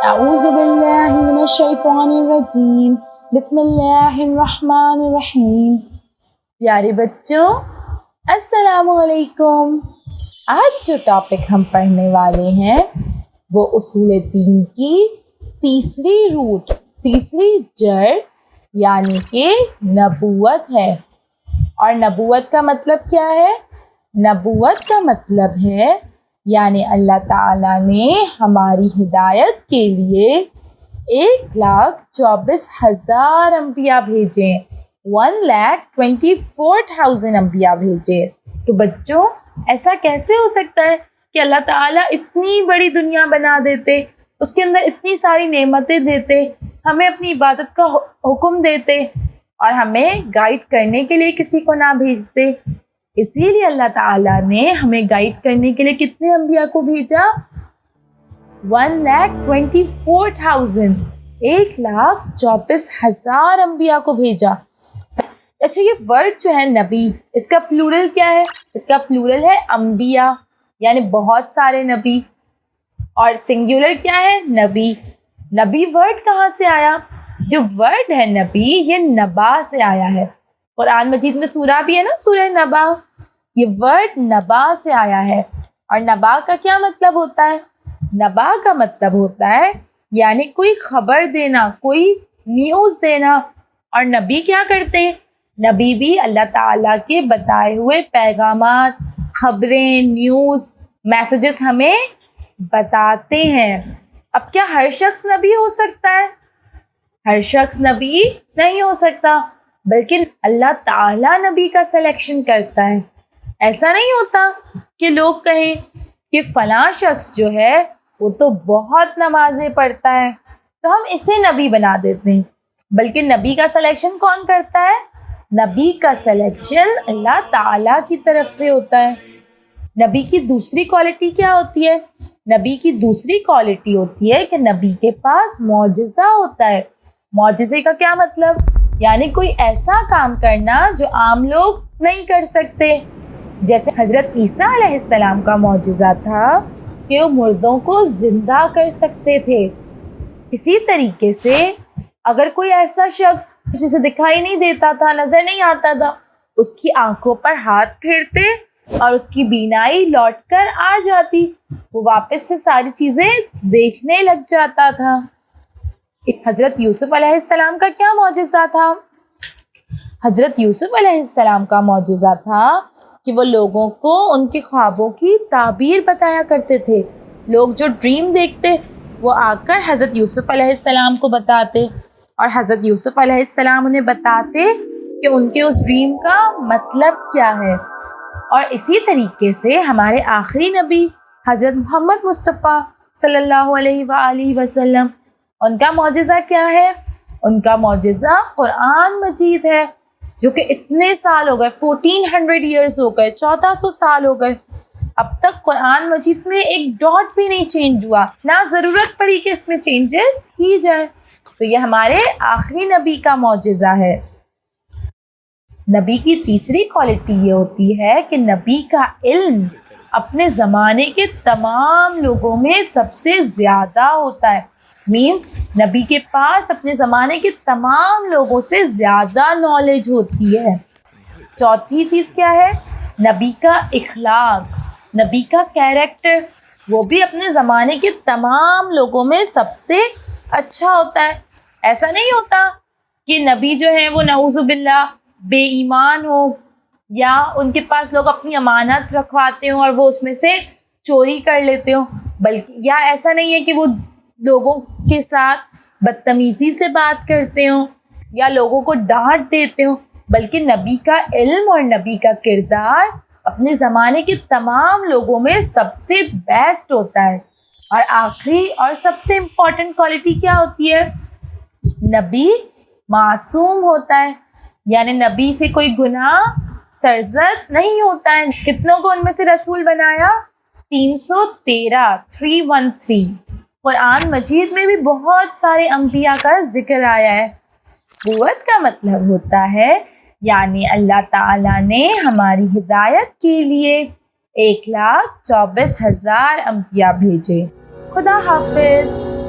اعوذ باللہ من الشیطان الرجیم بسم اللہ الرحمن الرحیم۔ پیارے بچوں السلام علیکم۔ آج جو ٹاپک ہم پڑھنے والے ہیں وہ اصول دین کی تیسری روٹ، تیسری جڑ یعنی کہ نبوت ہے۔ اور نبوت کا مطلب کیا ہے؟ نبوت کا مطلب ہے یعنی اللہ تعالیٰ نے ہماری ہدایت کے لیے 1,24,000 انبیاء بھیجے، 1,24,000 انبیاء بھیجے۔ تو بچوں ایسا کیسے ہو سکتا ہے کہ اللہ تعالیٰ اتنی بڑی دنیا بنا دیتے، اس کے اندر اتنی ساری نعمتیں دیتے، ہمیں اپنی عبادت کا حکم دیتے اور ہمیں گائیڈ کرنے کے لیے کسی کو نہ بھیجتے؟ اسی لیے اللہ تعالیٰ نے ہمیں گائیڈ کرنے کے لیے کتنے انبیاء کو بھیجا؟ 1,24,000، 1,24,000 انبیاء کو بھیجا۔ اچھا، یہ ورڈ جو ہے نبی، اس کا پلورل کیا ہے؟ اس کا پلورل ہے انبیاء، یعنی بہت سارے نبی۔ اور سنگولر کیا ہے؟ نبی۔ نبی ورڈ کہاں سے آیا؟ جو ورڈ ہے نبی یہ نبا سے آیا ہے۔ قرآن مجید میں سورہ بھی ہے نا، سورہ نبا، یہ ورڈ نبا سے آیا ہے۔ اور نبا کا کیا مطلب ہوتا ہے؟ نبا کا مطلب ہوتا ہے یعنی کوئی خبر دینا، کوئی نیوز دینا۔ اور نبی کیا کرتے ہیں؟ نبی بھی اللہ تعالیٰ کے بتائے ہوئے پیغامات، خبریں، نیوز، میسیجز ہمیں بتاتے ہیں۔ اب کیا ہر شخص نبی ہو سکتا ہے؟ ہر شخص نبی نہیں ہو سکتا، بلکہ اللہ تعالیٰ نبی کا سلیکشن کرتا ہے۔ ایسا نہیں ہوتا کہ لوگ کہیں کہ فلاں شخص جو ہے وہ تو بہت نمازیں پڑھتا ہے تو ہم اسے نبی بنا دیتے ہیں، بلکہ نبی کا سلیکشن کون کرتا ہے؟ نبی کا سلیکشن اللہ تعالیٰ کی طرف سے ہوتا ہے۔ نبی کی دوسری کوالٹی کیا ہوتی ہے؟ نبی کی دوسری کوالٹی ہوتی ہے کہ نبی کے پاس معجزہ ہوتا ہے۔ معجزے کا کیا مطلب؟ یعنی کوئی ایسا کام کرنا جو عام لوگ نہیں کر سکتے۔ جیسے حضرت عیسیٰ علیہ السلام کا معجزہ تھا کہ وہ مردوں کو زندہ کر سکتے تھے۔ اسی طریقے سے اگر کوئی ایسا شخص جسے دکھائی نہیں دیتا تھا، نظر نہیں آتا تھا، اس کی آنکھوں پر ہاتھ پھیرتے اور اس کی بینائی لوٹ کر آ جاتی، وہ واپس سے ساری چیزیں دیکھنے لگ جاتا تھا۔ حضرت یوسف علیہ السلام کا کیا معجزہ تھا؟ حضرت یوسف علیہ السلام کا معجزہ تھا کہ وہ لوگوں کو ان کے خوابوں کی تعبیر بتایا کرتے تھے۔ لوگ جو ڈریم دیکھتے وہ آ کر حضرت یوسف علیہ السلام کو بتاتے اور حضرت یوسف علیہ السلام انہیں بتاتے کہ ان کے اس ڈریم کا مطلب کیا ہے۔ اور اسی طریقے سے ہمارے آخری نبی حضرت محمد مصطفیٰ صلی اللہ علیہ وآلہ وسلم، ان کا معجزہ کیا ہے؟ ان کا معجزہ قرآن مجید ہے، جو کہ اتنے سال ہو گئے، 1400 ایئرز ہو گئے، 1400 سال ہو گئے، اب تک قرآن مجید میں ایک ڈاٹ بھی نہیں چینج ہوا، نہ ضرورت پڑی کہ اس میں چینجز کی جائے۔ تو یہ ہمارے آخری نبی کا معجزہ ہے۔ نبی کی تیسری کوالٹی یہ ہوتی ہے کہ نبی کا علم اپنے زمانے کے تمام لوگوں میں سب سے زیادہ ہوتا ہے۔ مینز نبی کے پاس اپنے زمانے کے تمام لوگوں سے زیادہ نالج ہوتی ہے۔ چوتھی چیز کیا ہے؟ نبی کا اخلاق، نبی کا کیریکٹر، وہ بھی اپنے زمانے کے تمام لوگوں میں سب سے اچھا ہوتا ہے۔ ایسا نہیں ہوتا کہ نبی جو ہیں وہ نعوذ باللہ بے ایمان ہو، یا ان کے پاس لوگ اپنی امانت رکھواتے ہوں اور وہ اس میں سے چوری کر لیتے ہوں، بلکہ یا ایسا نہیں ہے کہ وہ لوگوں کے ساتھ بدتمیزی سے بات کرتے ہوں یا لوگوں کو ڈانٹ دیتے ہوں، بلکہ نبی کا علم اور نبی کا کردار اپنے زمانے کے تمام لوگوں میں سب سے بیسٹ ہوتا ہے۔ اور آخری اور سب سے امپورٹنٹ کوالٹی کیا ہوتی ہے؟ نبی معصوم ہوتا ہے، یعنی نبی سے کوئی گناہ سرزد نہیں ہوتا ہے۔ کتنوں کو ان میں سے رسول بنایا؟ 313 قرآن مجید میں بھی بہت سارے انبیاء کا ذکر آیا ہے۔ نبوت کا مطلب ہوتا ہے یعنی اللہ تعالیٰ نے ہماری ہدایت کے لیے 1,24,000 انبیاء بھیجے۔ خدا حافظ۔